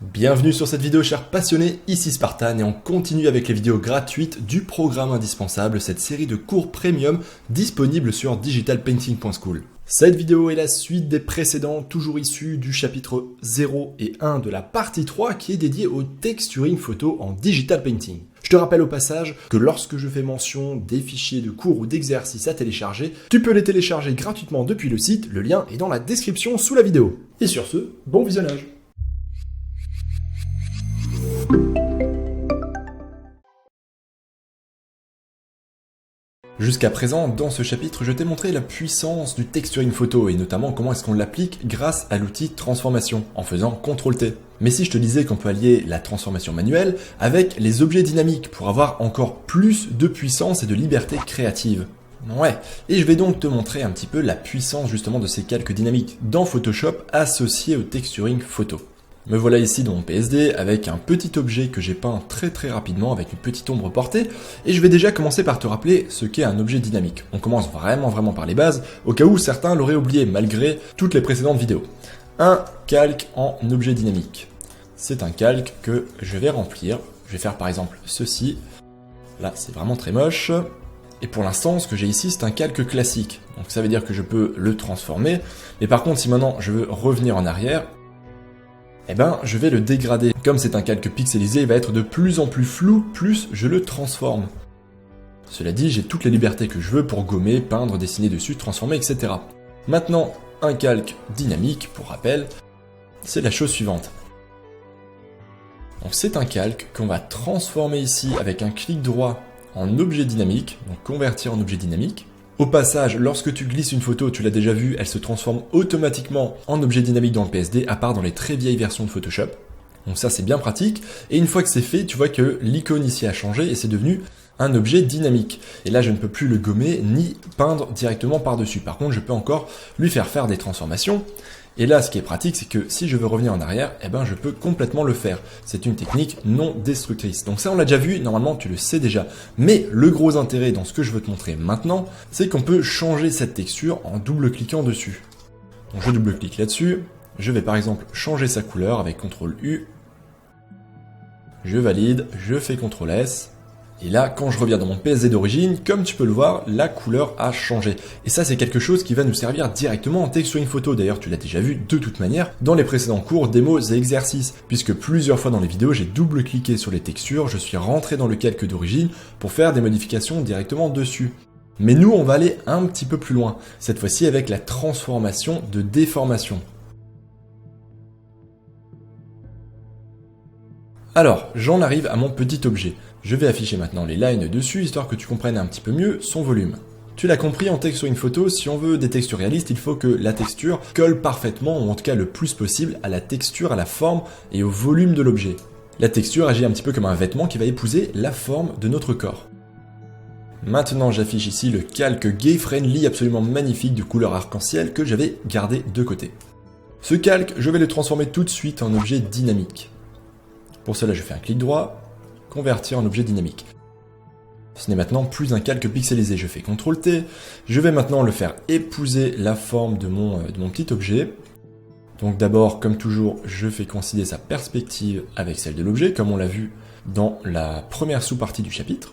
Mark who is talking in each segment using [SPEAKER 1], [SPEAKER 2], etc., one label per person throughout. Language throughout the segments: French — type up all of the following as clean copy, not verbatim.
[SPEAKER 1] Bienvenue sur cette vidéo chers passionnés, ici Spartan et on continue avec les vidéos gratuites du programme indispensable, cette série de cours premium disponible sur digitalpainting.school. Cette vidéo est la suite des précédents, toujours issus du chapitre 0 et 1 de la partie 3 qui est dédiée au texturing photo en digital painting. Je te rappelle au passage que lorsque je fais mention des fichiers de cours ou d'exercices à télécharger, tu peux les télécharger gratuitement depuis le site, le lien est dans la description sous la vidéo. Et sur ce, bon visionnage. Jusqu'à présent, dans ce chapitre, je t'ai montré la puissance du texturing photo et notamment comment est-ce qu'on l'applique grâce à l'outil transformation en faisant CTRL-T. Mais si je te disais qu'on peut allier la transformation manuelle avec les objets dynamiques pour avoir encore plus de puissance et de liberté créative. Ouais, et je vais donc te montrer un petit peu la puissance justement de ces calques dynamiques dans Photoshop associés au texturing photo. Me voilà ici dans mon PSD avec un petit objet que j'ai peint très rapidement avec une petite ombre portée et je vais déjà commencer par te rappeler ce qu'est un objet dynamique. On commence vraiment par les bases, au cas où certains l'auraient oublié malgré toutes les précédentes vidéos. Un calque en objet dynamique. C'est un calque que je vais remplir. Je vais faire par exemple ceci. Là c'est vraiment très moche. Et pour l'instant, ce que j'ai ici, c'est un calque classique. Donc ça veut dire que je peux le transformer. Mais par contre, si maintenant je veux revenir en arrière, eh ben, je vais le dégrader. Comme c'est un calque pixelisé, il va être de plus en plus flou, plus je le transforme. Cela dit, j'ai toutes les libertés que je veux pour gommer, peindre, dessiner dessus, transformer, etc. Maintenant, un calque dynamique, pour rappel, c'est la chose suivante. Donc c'est un calque qu'on va transformer ici avec un clic droit en objet dynamique, donc convertir en objet dynamique. Au passage, lorsque tu glisses une photo, tu l'as déjà vu, elle se transforme automatiquement en objet dynamique dans le PSD, à part dans les très vieilles versions de Photoshop. Donc ça c'est bien pratique, et une fois que c'est fait, tu vois que l'icône ici a changé et c'est devenu un objet dynamique. Et là je ne peux plus le gommer ni peindre directement par-dessus. Par contre je peux encore lui faire des transformations. Et là, ce qui est pratique, c'est que si je veux revenir en arrière, eh ben, je peux complètement le faire. C'est une technique non destructrice. Donc ça, on l'a déjà vu, normalement, tu le sais déjà. Mais le gros intérêt dans ce que je veux te montrer maintenant, c'est qu'on peut changer cette texture en double-cliquant dessus. Donc je double-clique là-dessus. Je vais par exemple changer sa couleur avec CTRL-U. Je valide, je fais CTRL-S. Et là, quand je reviens dans mon PSD d'origine, comme tu peux le voir, la couleur a changé. Et ça, c'est quelque chose qui va nous servir directement en texturing photo. D'ailleurs, tu l'as déjà vu de toute manière dans les précédents cours, démos et exercices. Puisque plusieurs fois dans les vidéos, j'ai double-cliqué sur les textures, je suis rentré dans le calque d'origine pour faire des modifications directement dessus. Mais nous, on va aller un petit peu plus loin. Cette fois-ci avec la transformation de déformation. Alors, j'en arrive à mon petit objet. Je vais afficher maintenant les lines dessus, histoire que tu comprennes un petit peu mieux son volume. Tu l'as compris, en texturing photo, si on veut des textures réalistes, il faut que la texture colle parfaitement, ou en tout cas le plus possible, à la texture, à la forme et au volume de l'objet. La texture agit un petit peu comme un vêtement qui va épouser la forme de notre corps. Maintenant, j'affiche ici le calque Gay Friendly absolument magnifique de couleur arc-en-ciel que j'avais gardé de côté. Ce calque, je vais le transformer tout de suite en objet dynamique. Pour cela, je fais un clic droit, convertir en objet dynamique. Ce n'est maintenant plus un calque pixelisé, je fais CTRL-T, je vais maintenant le faire épouser la forme de mon petit objet. Donc d'abord, comme toujours, je fais coïncider sa perspective avec celle de l'objet, comme on l'a vu dans la première sous-partie du chapitre.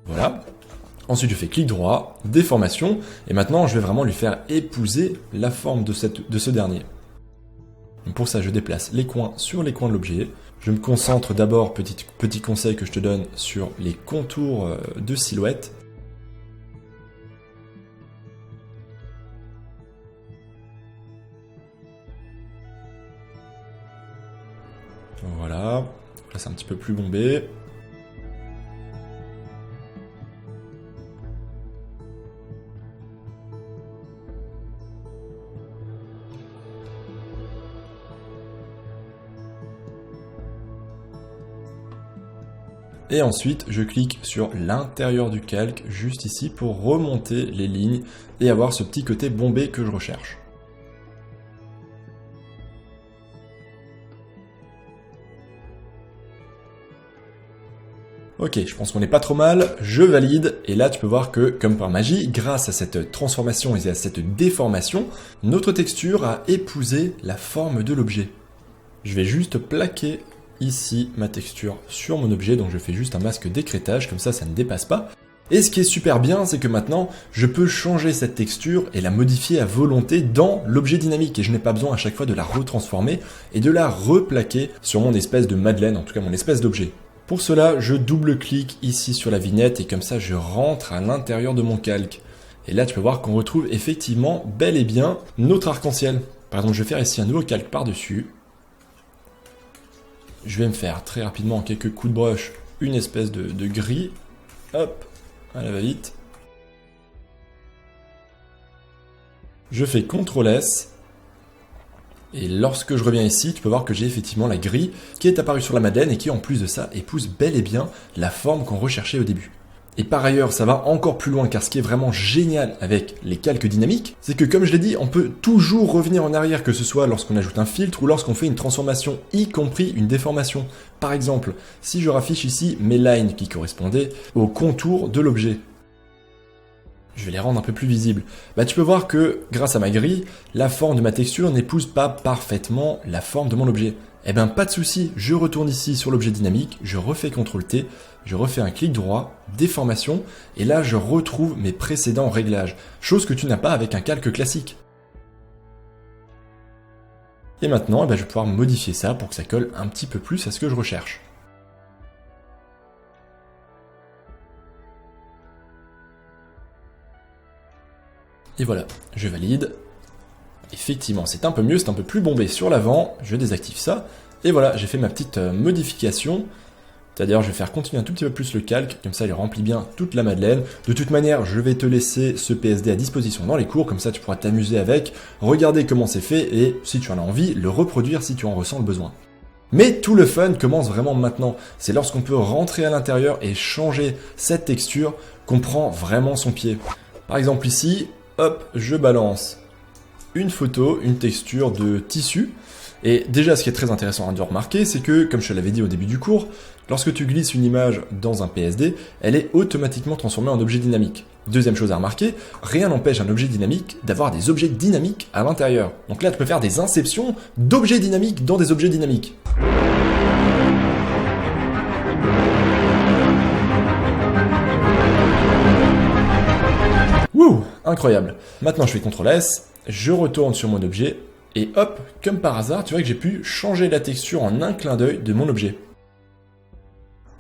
[SPEAKER 1] Voilà. Ensuite, je fais clic droit, déformation, et maintenant je vais vraiment lui faire épouser la forme de ce dernier. Donc pour ça, je déplace les coins sur les coins de l'objet. Je me concentre d'abord, petit conseil que je te donne, sur les contours de silhouette. Voilà, là c'est un petit peu plus bombé. Et ensuite, je clique sur l'intérieur du calque, juste ici, pour remonter les lignes et avoir ce petit côté bombé que je recherche. Ok, je pense qu'on n'est pas trop mal, je valide, et là tu peux voir que, comme par magie, grâce à cette transformation et à cette déformation, notre texture a épousé la forme de l'objet. Je vais juste plaquer ici ma texture sur mon objet, donc je fais juste un masque d'écrêtage, comme ça ne dépasse pas. Et ce qui est super bien, c'est que maintenant, je peux changer cette texture et la modifier à volonté dans l'objet dynamique, et je n'ai pas besoin à chaque fois de la retransformer et de la replaquer sur mon espèce de madeleine, en tout cas mon espèce d'objet. Pour cela, je double-clique ici sur la vignette et comme ça je rentre à l'intérieur de mon calque. Et là tu peux voir qu'on retrouve effectivement bel et bien notre arc-en-ciel. Par exemple, je vais faire ici un nouveau calque par-dessus. Je vais me faire très rapidement en quelques coups de brush une espèce de gris. Hop, à la va-vite. Je fais CTRL S. Et lorsque je reviens ici, tu peux voir que j'ai effectivement la grille qui est apparue sur la madeleine et qui en plus de ça épouse bel et bien la forme qu'on recherchait au début. Et par ailleurs, ça va encore plus loin car ce qui est vraiment génial avec les calques dynamiques, c'est que comme je l'ai dit, on peut toujours revenir en arrière, que ce soit lorsqu'on ajoute un filtre ou lorsqu'on fait une transformation, y compris une déformation. Par exemple, si je raffiche ici mes lines qui correspondaient au contour de l'objet, je vais les rendre un peu plus visibles. Tu peux voir que, grâce à ma grille, la forme de ma texture n'épouse pas parfaitement la forme de mon objet. Eh ben pas de souci, je retourne ici sur l'objet dynamique, je refais CTRL T, je refais un clic droit, déformation, et là je retrouve mes précédents réglages, chose que tu n'as pas avec un calque classique. Et maintenant, je vais pouvoir modifier ça pour que ça colle un petit peu plus à ce que je recherche. Et voilà, je valide. Effectivement, c'est un peu mieux, c'est un peu plus bombé sur l'avant. Je désactive ça. Et voilà, j'ai fait ma petite modification. C'est-à-dire, je vais faire continuer un tout petit peu plus le calque. Comme ça, il remplit bien toute la madeleine. De toute manière, je vais te laisser ce PSD à disposition dans les cours. Comme ça, tu pourras t'amuser avec, regarder comment c'est fait et, si tu en as envie, le reproduire si tu en ressens le besoin. Mais tout le fun commence vraiment maintenant. C'est lorsqu'on peut rentrer à l'intérieur et changer cette texture qu'on prend vraiment son pied. Par exemple ici, hop, je balance une photo, une texture de tissu. Et déjà, ce qui est très intéressant de remarquer, c'est que, comme je te l'avais dit au début du cours, lorsque tu glisses une image dans un PSD, elle est automatiquement transformée en objet dynamique. Deuxième chose à remarquer, rien n'empêche un objet dynamique d'avoir des objets dynamiques à l'intérieur. Donc là, tu peux faire des inceptions d'objets dynamiques dans des objets dynamiques. Wouh, incroyable. Maintenant, je fais CTRL S, je retourne sur mon objet, et hop, comme par hasard, tu vois que j'ai pu changer la texture en un clin d'œil de mon objet.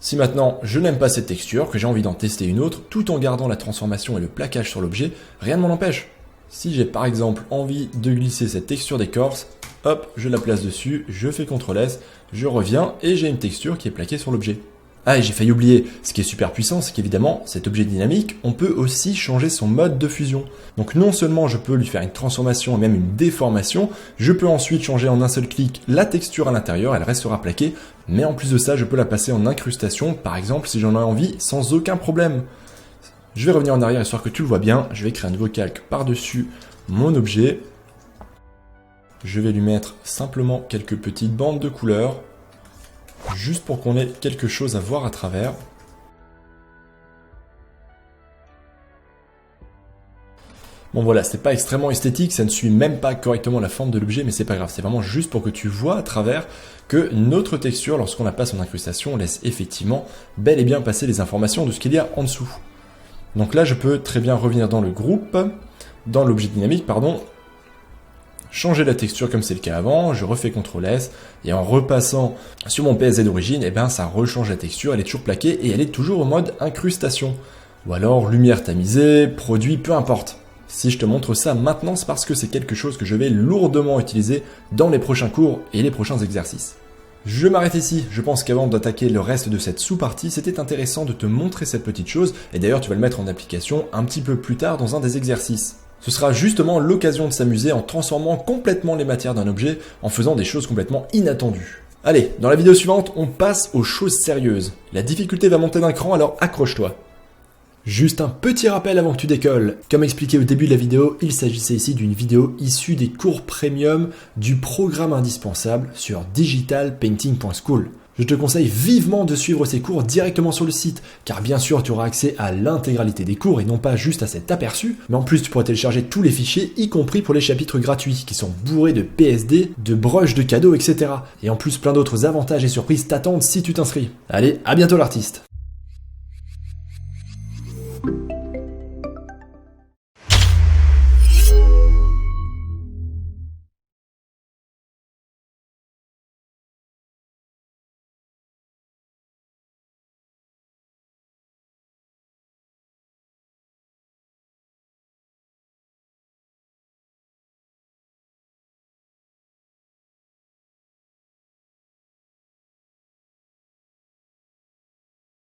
[SPEAKER 1] Si maintenant je n'aime pas cette texture, que j'ai envie d'en tester une autre, tout en gardant la transformation et le plaquage sur l'objet, rien ne m'en empêche. Si j'ai par exemple envie de glisser cette texture d'écorce, hop, je la place dessus, je fais CTRL S, je reviens et j'ai une texture qui est plaquée sur l'objet. Ah, et j'ai failli oublier, ce qui est super puissant, c'est qu'évidemment, cet objet dynamique, on peut aussi changer son mode de fusion. Donc non seulement je peux lui faire une transformation et même une déformation, je peux ensuite changer en un seul clic la texture à l'intérieur, elle restera plaquée, mais en plus de ça, je peux la passer en incrustation, par exemple, si j'en ai envie, sans aucun problème. Je vais revenir en arrière, histoire que tu le vois bien, je vais créer un nouveau calque par-dessus mon objet. Je vais lui mettre simplement quelques petites bandes de couleurs, juste pour qu'on ait quelque chose à voir à travers. Bon voilà, c'est pas extrêmement esthétique, ça ne suit même pas correctement la forme de l'objet, mais c'est pas grave, c'est vraiment juste pour que tu vois à travers que notre texture, lorsqu'on la passe en incrustation, laisse effectivement bel et bien passer les informations de ce qu'il y a en dessous. Donc là, je peux très bien revenir dans le groupe, dans l'objet dynamique, pardon, changer la texture comme c'est le cas avant, je refais CTRL S, et en repassant sur mon PSD d'origine, ça rechange la texture, elle est toujours plaquée et elle est toujours au mode incrustation. Ou alors lumière tamisée, produit, peu importe. Si je te montre ça maintenant, c'est parce que c'est quelque chose que je vais lourdement utiliser dans les prochains cours et les prochains exercices. Je m'arrête ici, je pense qu'avant d'attaquer le reste de cette sous-partie, c'était intéressant de te montrer cette petite chose, et d'ailleurs tu vas le mettre en application un petit peu plus tard dans un des exercices. Ce sera justement l'occasion de s'amuser en transformant complètement les matières d'un objet, en faisant des choses complètement inattendues. Allez, dans la vidéo suivante, on passe aux choses sérieuses. La difficulté va monter d'un cran, alors accroche-toi. Juste un petit rappel avant que tu décolles. Comme expliqué au début de la vidéo, il s'agissait ici d'une vidéo issue des cours premium du programme indispensable sur digitalpainting.school. Je te conseille vivement de suivre ces cours directement sur le site, car bien sûr tu auras accès à l'intégralité des cours et non pas juste à cet aperçu, mais en plus tu pourras télécharger tous les fichiers, y compris pour les chapitres gratuits, qui sont bourrés de PSD, de broches de cadeaux, etc. Et en plus plein d'autres avantages et surprises t'attendent si tu t'inscris. Allez, à bientôt l'artiste!